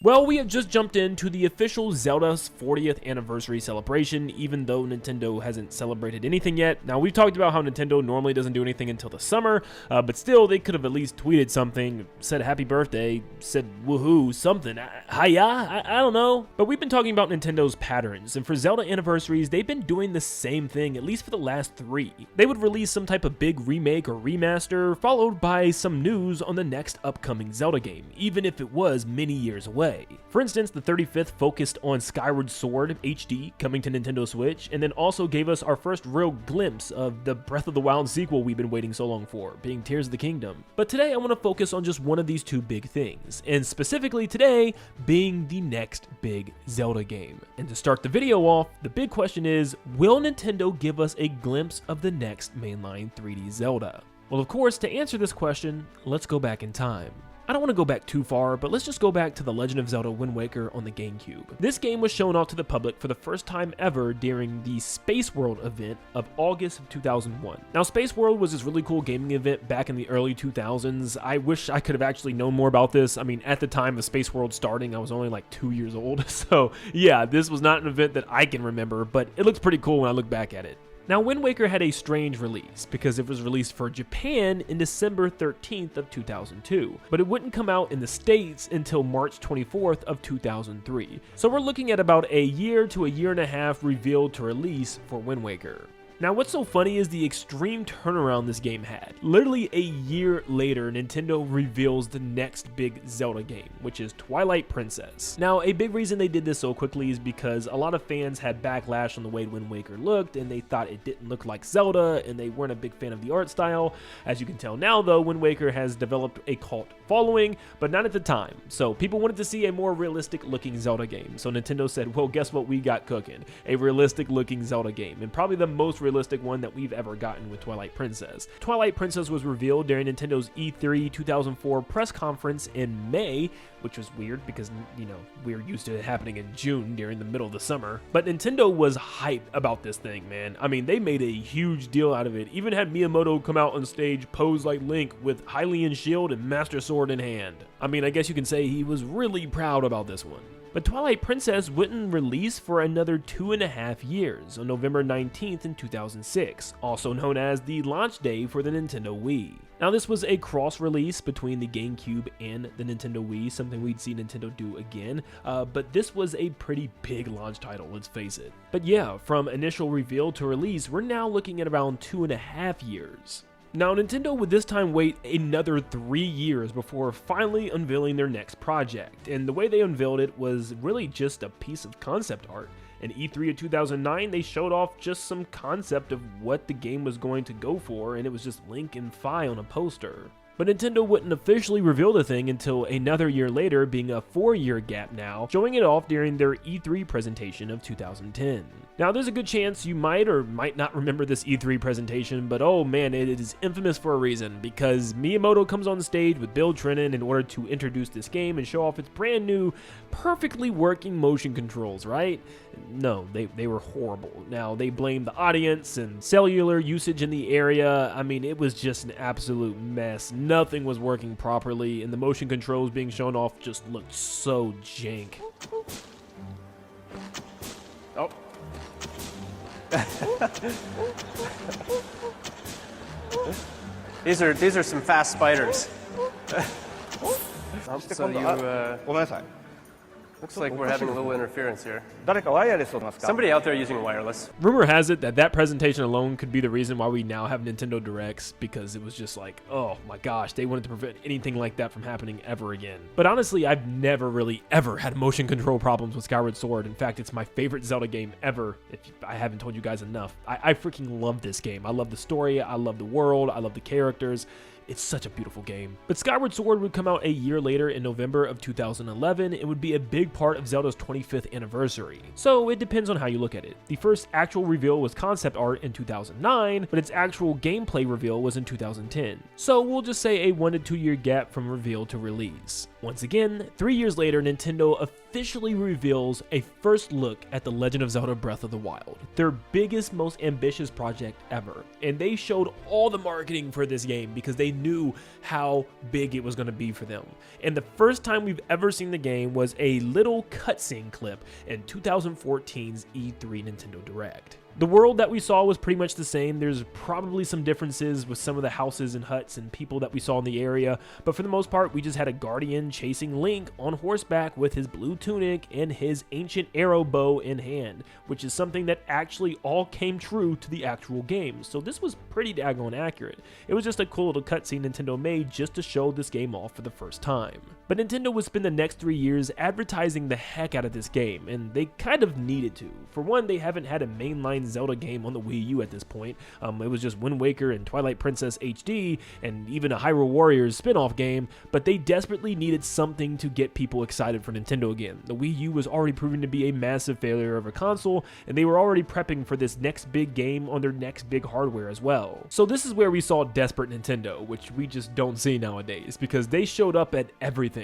Well, we have just jumped into the official Zelda's 40th anniversary celebration, even though Nintendo hasn't celebrated anything yet. Now, we've talked about how Nintendo normally doesn't do anything until the summer, but still, they could have at least tweeted something, said happy birthday, said woohoo, something, hiya, I don't know. But we've been talking about Nintendo's patterns, and for Zelda anniversaries, they've been doing the same thing, at least for the last 3. They would release some type of big remake or remaster, followed by some news on the next upcoming Zelda game, even if it was many years away. For instance, the 35th focused on Skyward Sword HD coming to Nintendo Switch, and then also gave us our first real glimpse of the Breath of the Wild sequel we've been waiting so long for, being Tears of the Kingdom. But today I want to focus on just one of these 2 big things, and specifically today being the next big Zelda game. And to start the video off, the big question is, will Nintendo give us a glimpse of the next mainline 3D Zelda? Well, of course, to answer this question, let's go back in time. I don't want to go back too far, but let's just go back to The Legend of Zelda Wind Waker on the GameCube. This game was shown off to the public for the first time ever during the Space World event of August of 2001. Now, Space World was this really cool gaming event back in the early 2000s. I wish I could have actually known more about this. I mean, at the time of Space World starting, I was only like 2 years old. So yeah, this was not an event that I can remember, but it looks pretty cool when I look back at it. Now, Wind Waker had a strange release because it was released for Japan in December 13th of 2002, but it wouldn't come out in the States until March 24th of 2003. So we're looking at about a year to a year and a half revealed to release for Wind Waker. Now, what's so funny is the extreme turnaround this game had. Literally a year later, Nintendo reveals the next big Zelda game, which is Twilight Princess. Now, a big reason they did this so quickly is because a lot of fans had backlash on the way Wind Waker looked, and they thought it didn't look like Zelda, and they weren't a big fan of the art style. As you can tell now, though, Wind Waker has developed a cult following, but not at the time. So people wanted to see a more realistic looking Zelda game. So Nintendo said, well, guess what we got cooking? A realistic looking Zelda game, and probably the most realistic one that we've ever gotten with Twilight Princess. Twilight Princess was revealed during Nintendo's E3 2004 press conference in May, which was weird because, you know, we're used to it happening in June during the middle of the summer. But Nintendo was hyped about this thing, man. I mean, they made a huge deal out of it. Even had Miyamoto come out on stage, pose like Link with Hylian shield and Master Sword in hand. I mean, I guess you can say he was really proud about this one. But Twilight Princess wouldn't release for another 2.5 years on November 19th in 2006, also known as the launch day for the Nintendo Wii. Now, this was a cross-release between the GameCube and the Nintendo Wii, something we'd see Nintendo do again, but this was a pretty big launch title, let's face it. But yeah, from initial reveal to release, we're now looking at around 2.5 years. Now, Nintendo would this time wait another 3 years before finally unveiling their next project, and the way they unveiled it was really just a piece of concept art. In E3 of 2009, they showed off just some concept of what the game was going to go for, and it was just Link and Fi on a poster. But Nintendo wouldn't officially reveal the thing until another year later, being a 4-year gap now, showing it off during their E3 presentation of 2010. Now, there's a good chance you might or might not remember this E3 presentation, but oh man, it is infamous for a reason, because Miyamoto comes on stage with Bill Trinen in order to introduce this game and show off its brand new, perfectly working motion controls, right? No, they were horrible. Now, they blamed the audience and cellular usage in the area. I mean, it was just an absolute mess. Nothing was working properly, and the motion controls being shown off just looked so jank. Oh. These are some fast spiders. So you, looks like we're having a little interference here. Somebody out there using wireless. Rumor has it that that presentation alone could be the reason why we now have Nintendo Directs, because it was just like, oh my gosh, they wanted to prevent anything like that from happening ever again. But honestly, I've never really ever had motion control problems with Skyward Sword. In fact, it's my favorite Zelda game ever, if I haven't told you guys enough. I freaking love this game. I love the story, I love the world, I love the characters. It's such a beautiful game. But Skyward Sword would come out a year later in November of 2011. It would be a big part of Zelda's 25th anniversary. So it depends on how you look at it. The first actual reveal was concept art in 2009, but its actual gameplay reveal was in 2010. So we'll just say a 1 to 2 year gap from reveal to release. Once again, 3 years later, Nintendo officially reveals a first look at The Legend of Zelda Breath of the Wild, their biggest, most ambitious project ever. And they showed all the marketing for this game because they knew how big it was going to be for them. And the first time we've ever seen the game was a little cutscene clip in 2014's E3 Nintendo Direct. The world that we saw was pretty much the same. There's probably some differences with some of the houses and huts and people that we saw in the area, but for the most part, we just had a guardian chasing Link on horseback with his blue tunic and his ancient arrow bow in hand, which is something that actually all came true to the actual game. So this was pretty daggone accurate. It was just a cool little cutscene Nintendo made just to show this game off for the first time. But Nintendo would spend the next 3 years advertising the heck out of this game, and they kind of needed to. For one, they haven't had a mainline Zelda game on the Wii U at this point. It was just Wind Waker and Twilight Princess HD and even a Hyrule Warriors spin-off game, but they desperately needed something to get people excited for Nintendo again. The Wii U was already proving to be a massive failure of a console, and they were already prepping for this next big game on their next big hardware as well. So this is where we saw desperate Nintendo, which we just don't see nowadays, because they showed up at everything,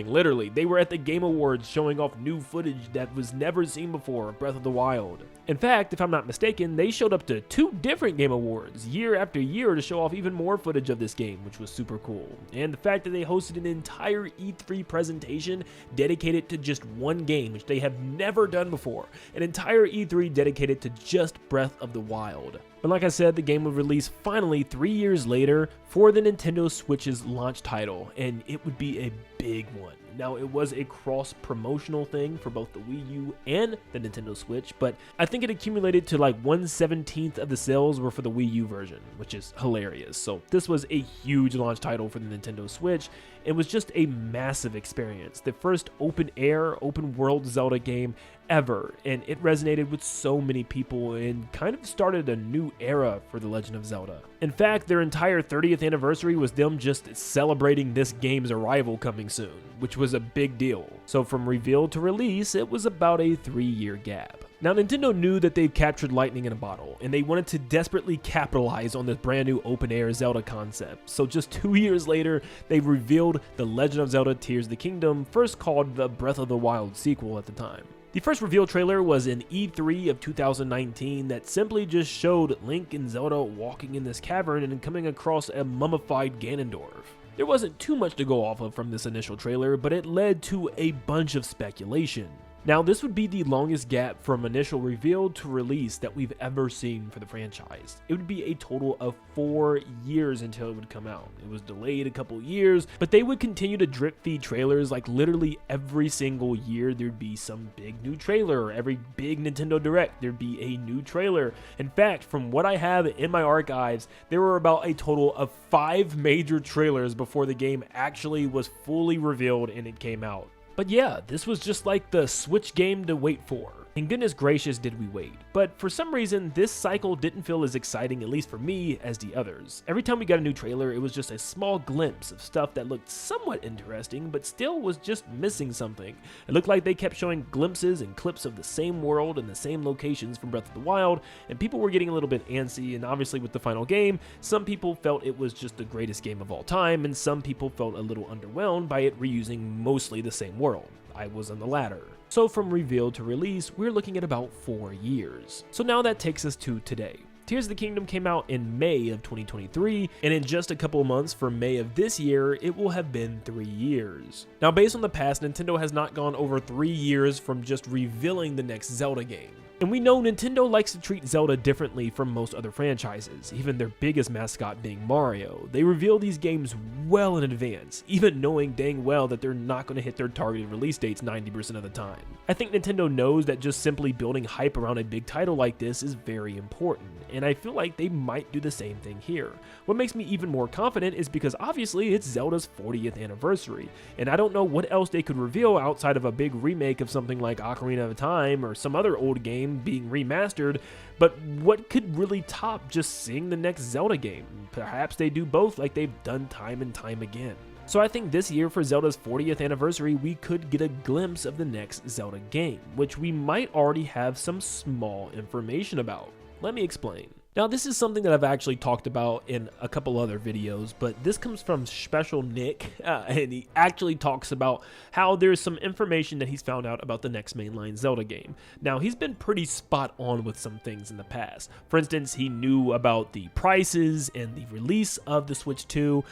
literally. They were at the Game Awards showing off new footage that was never seen before of Breath of the Wild. In fact, if I'm not mistaken, they showed up to 2 different Game Awards year after year to show off even more footage of this game, which was super cool. And the fact that they hosted an entire E3 presentation dedicated to just one game, which they have never done before. An entire E3 dedicated to just Breath of the Wild. But like I said, the game would release finally 3 years later for the Nintendo Switch's launch title, and it would be a big one. Now, it was a cross-promotional thing for both the Wii U and the Nintendo Switch, but I think it accumulated to like 1/17 of the sales were for the Wii U version, which is hilarious. So this was a huge launch title for the Nintendo Switch. It was just a massive experience. The first open-air, open-world Zelda game ever, and it resonated with so many people and kind of started a new era for The Legend of Zelda. In fact, their entire 30th anniversary was them just celebrating this game's arrival coming soon, which was a big deal. So from reveal to release, it was about a 3-year gap. Now, Nintendo knew that they've captured lightning in a bottle, and they wanted to desperately capitalize on this brand new open-air Zelda concept. So just 2 years later, they revealed The Legend of Zelda Tears of the Kingdom, first called the Breath of the Wild sequel at the time. The first reveal trailer was in E3 of 2019 that simply just showed Link and Zelda walking in this cavern and coming across a mummified Ganondorf. There wasn't too much to go off of from this initial trailer, but it led to a bunch of speculation. Now, this would be the longest gap from initial reveal to release that we've ever seen for the franchise. It would be a total of 4 years until it would come out. It was delayed a couple years, but they would continue to drip feed trailers like literally every single year. There'd be some big new trailer. Every big Nintendo Direct, there'd be a new trailer. In fact, from what I have in my archives, there were about a total of 5 major trailers before the game actually was fully revealed and it came out. But yeah, this was just like the Switch game to wait for. And goodness gracious did we wait. But for some reason, this cycle didn't feel as exciting, at least for me, as the others. Every time we got a new trailer, it was just a small glimpse of stuff that looked somewhat interesting, but still was just missing something. It looked like they kept showing glimpses and clips of the same world and the same locations from Breath of the Wild, and people were getting a little bit antsy, and obviously with the final game, some people felt it was just the greatest game of all time, and some people felt a little underwhelmed by it reusing mostly the same world. I was on the latter. So from reveal to release, we're looking at about 4 years. So now that takes us to today. Tears of the Kingdom came out in May of 2023, and in just a couple of months from May of this year, it will have been 3 years. Now, based on the past, Nintendo has not gone over 3 years from just revealing the next Zelda game. And we know Nintendo likes to treat Zelda differently from most other franchises, even their biggest mascot being Mario. They reveal these games well in advance, even knowing dang well that they're not going to hit their targeted release dates 90% of the time. I think Nintendo knows that just simply building hype around a big title like this is very important, and I feel like they might do the same thing here. What makes me even more confident is because obviously it's Zelda's 40th anniversary, and I don't know what else they could reveal outside of a big remake of something like Ocarina of Time or some other old game being remastered, but what could really top just seeing the next Zelda game? Perhaps they do both like they've done time and time again. So I think this year for Zelda's 40th anniversary, we could get a glimpse of the next Zelda game, which we might already have some small information about. Let me explain. Now, this is something that I've actually talked about in a couple other videos, but this comes from Special Nick, and he actually talks about how there's some information that he's found out about the next mainline Zelda game. Now, he's been pretty spot on with some things in the past. For instance, he knew about the prices and the release of the Switch 2,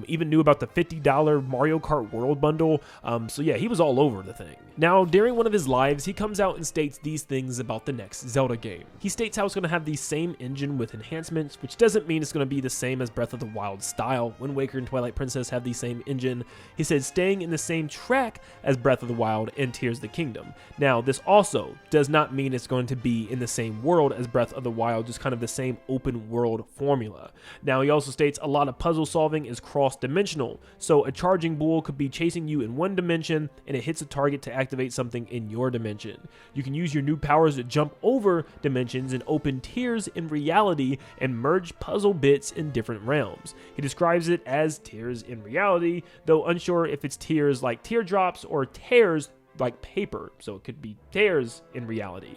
even knew about the $50 Mario Kart World Bundle, so yeah, he was all over the thing. Now, during one of his lives, he comes out and states these things about the next Zelda game. He states how it's going to have the same engine with enhancements, which doesn't mean it's going to be the same as Breath of the Wild style. Wind Waker and Twilight Princess have the same engine. He said staying in the same track as Breath of the Wild and Tears of the Kingdom. Now, this also does not mean it's going to be in the same world as Breath of the Wild, just kind of the same open world formula. Now, he also states a lot of puzzle solving is cross-dimensional, so a charging bull could be chasing you in one dimension and it hits a target to activate something in your dimension. You can use your new powers to jump over dimensions and open tiers in reality and merge puzzle bits in different realms. He describes it as tears in reality, though unsure if it's tears like teardrops or tears like paper, so it could be tears in reality.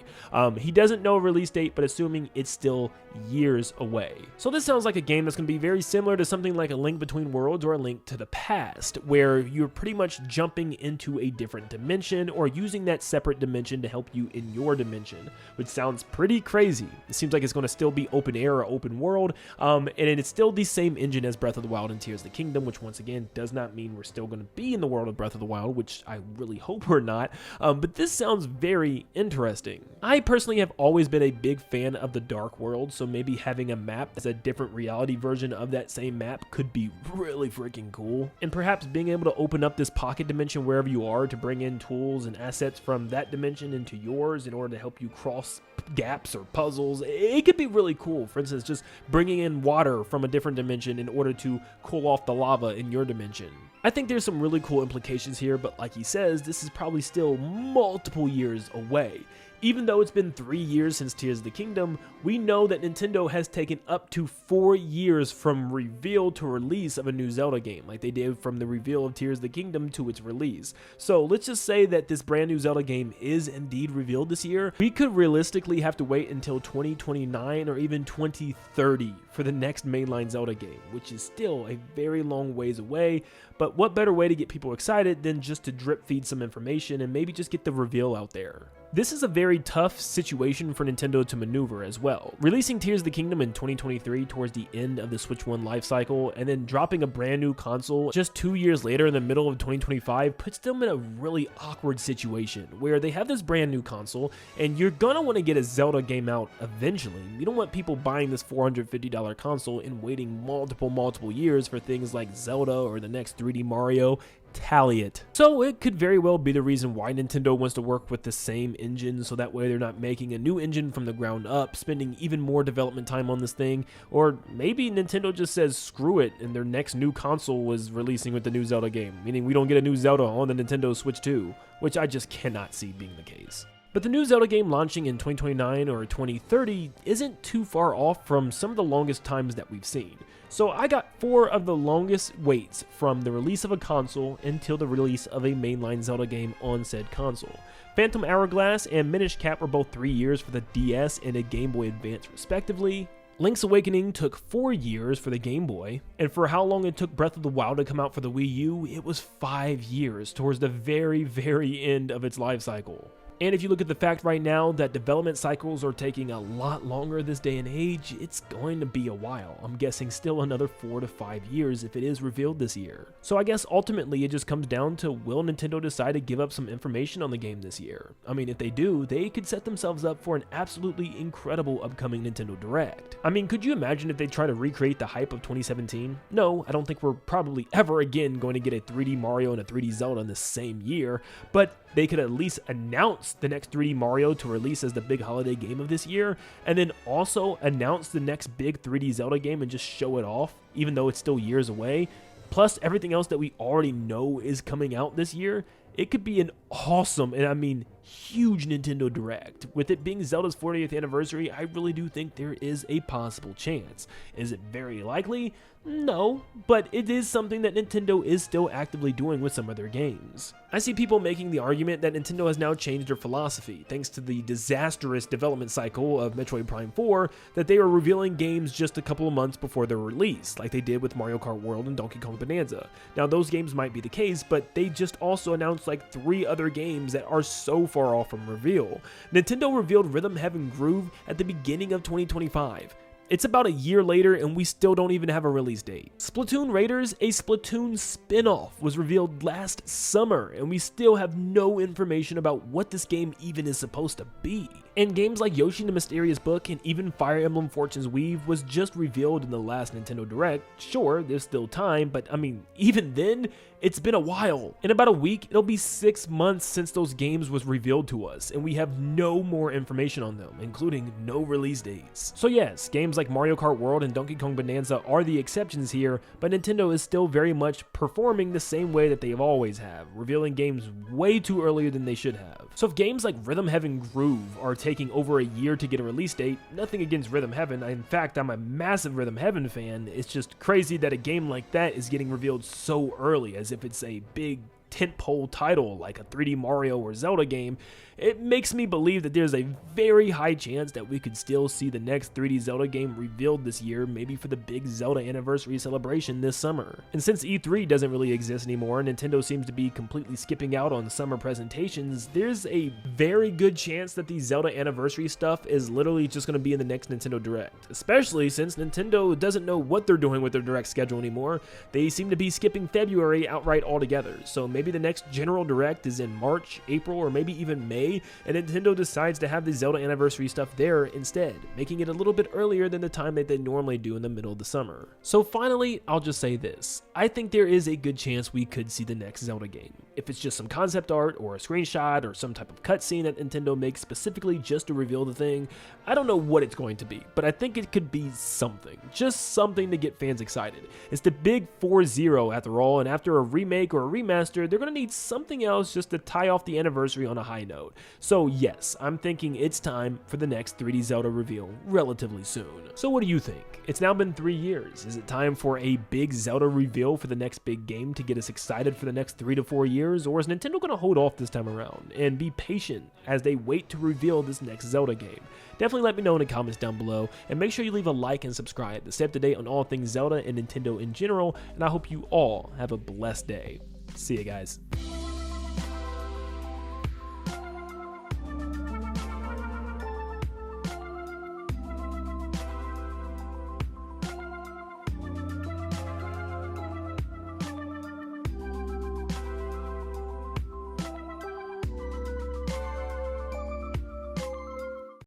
He doesn't know a release date, but assuming it's still years away. So this sounds like a game that's going to be very similar to something like A Link Between Worlds or A Link to the Past, where you're pretty much jumping into a different dimension or using that separate dimension to help you in your dimension, which sounds pretty crazy. It seems like it's going to still be open air or open world, and it's still the same engine as Breath of the Wild and Tears of the Kingdom, which once again does not mean we're still going to be in the world of Breath of the Wild, which I really hope we're not, but this sounds very interesting. I personally have always been a big fan of the Dark World, so maybe having a map as a different reality version of that same map could be really freaking cool. And perhaps being able to open up this pocket dimension wherever you are to bring in tools and assets from that dimension into yours in order to help you cross gaps or puzzles, it could be really cool. For instance, just bringing in water from a different dimension in order to cool off the lava in your dimension. I think there's some really cool implications here, but like he says, this is probably still multiple years away. Even though it's been 3 years since Tears of the Kingdom, we know that Nintendo has taken up to 4 years from reveal to release of a new Zelda game, like they did from the reveal of Tears of the Kingdom to its release. So let's just say that this brand new Zelda game is indeed revealed this year. We could realistically have to wait until 2029 or even 2030 for the next mainline Zelda game, which is still a very long ways away. But what better way to get people excited than just to drip feed some information and maybe just get the reveal out there. This is a very tough situation for Nintendo to maneuver as well. Releasing Tears of the Kingdom in 2023 towards the end of the Switch 1 life cycle and then dropping a brand new console just 2 years later in the middle of 2025 puts them in a really awkward situation where they have this brand new console and you're gonna want to get a Zelda game out eventually. You don't want people buying this $450 console and waiting multiple years for things like Zelda or the next 3D Mario. Tally it. So it could very well be the reason why Nintendo wants to work with the same engine, so that way they're not making a new engine from the ground up, spending even more development time on this thing. Or maybe Nintendo just says screw it and their next new console was releasing with the new Zelda game, meaning we don't get a new Zelda on the Nintendo Switch 2, which I just cannot see being the case. But the new Zelda game launching in 2029 or 2030 isn't too far off from some of the longest times that we've seen. So I got 4 of the longest waits from the release of a console until the release of a mainline Zelda game on said console. Phantom Hourglass and Minish Cap were both 3 years for the DS and a Game Boy Advance respectively. Link's Awakening took 4 years for the Game Boy, and for how long it took Breath of the Wild to come out for the Wii U, it was 5 years towards the very end of its life cycle. And if you look at the fact right now that development cycles are taking a lot longer this day and age, it's going to be a while. I'm guessing still another 4 to 5 years if it is revealed this year. So I guess ultimately it just comes down to, will Nintendo decide to give up some information on the game this year? I mean, if they do, they could set themselves up for an absolutely incredible upcoming Nintendo Direct. I mean, could you imagine if they try to recreate the hype of 2017? No, I don't think we're probably ever again going to get a 3D Mario and a 3D Zelda in the same year, but they could at least announce the next 3D Mario to release as the big holiday game of this year, and then also announce the next big 3D Zelda game and just show it off, even though it's still years away, plus everything else that we already know is coming out this year. It could be an awesome, and I mean huge Nintendo Direct. With it being Zelda's 40th anniversary, I really do think there is a possible chance. Is it very likely? No, but it is something that Nintendo is still actively doing with some of their games. I see people making the argument that Nintendo has now changed their philosophy, thanks to the disastrous development cycle of Metroid Prime 4, that they are revealing games just a couple of months before their release, like they did with Mario Kart World and Donkey Kong Bonanza. Now those games might be the case, but they just also announced like 3 other games that are so far off from reveal. Nintendo revealed Rhythm Heaven Groove at the beginning of 2025. It's about a year later and we still don't even have a release date. Splatoon Raiders, a Splatoon spin-off, was revealed last summer and we still have no information about what this game even is supposed to be. And games like Yoshi and the Mysterious Book and even Fire Emblem Fortune's Weave was just revealed in the last Nintendo Direct. Sure, there's still time, but I mean, even then, it's been a while. In about a week, it'll be 6 months since those games was revealed to us, and we have no more information on them, including no release dates. So yes, games like Mario Kart World and Donkey Kong Bonanza are the exceptions here, but Nintendo is still very much performing the same way that they've always have, revealing games way too earlier than they should have. So if games like Rhythm Heaven Groove are taking over a year to get a release date, nothing against Rhythm Heaven. In fact, I'm a massive Rhythm Heaven fan. It's just crazy that a game like that is getting revealed so early, as if it's a big tentpole title like a 3D Mario or Zelda game. It makes me believe that there's a very high chance that we could still see the next 3D Zelda game revealed this year, maybe for the big Zelda anniversary celebration this summer. And since E3 doesn't really exist anymore, Nintendo seems to be completely skipping out on summer presentations, there's a very good chance that the Zelda anniversary stuff is literally just going to be in the next Nintendo Direct, especially since Nintendo doesn't know what they're doing with their Direct schedule anymore. They seem to be skipping February outright altogether, so maybe the next General Direct is in March, April, or maybe even May, and Nintendo decides to have the Zelda anniversary stuff there instead, making it a little bit earlier than the time that they normally do in the middle of the summer. So finally, I'll just say this. I think there is a good chance we could see the next Zelda game. If it's just some concept art or a screenshot or some type of cutscene that Nintendo makes specifically just to reveal the thing, I don't know what it's going to be, but I think it could be something. Just something to get fans excited. It's the big 4-0 after all, and after a remake or a remaster, they're going to need something else just to tie off the anniversary on a high note. So yes, I'm thinking it's time for the next 3D Zelda reveal relatively soon. So what do you think? It's now been 3 years. Is it time for a big Zelda reveal for the next big game to get us excited for the next 3 to 4 years? Or is Nintendo going to hold off this time around and be patient as they wait to reveal this next Zelda game? Definitely let me know in the comments down below, and make sure you leave a like and subscribe to stay up to date on all things Zelda and Nintendo in general, and I hope you all have a blessed day. See you guys.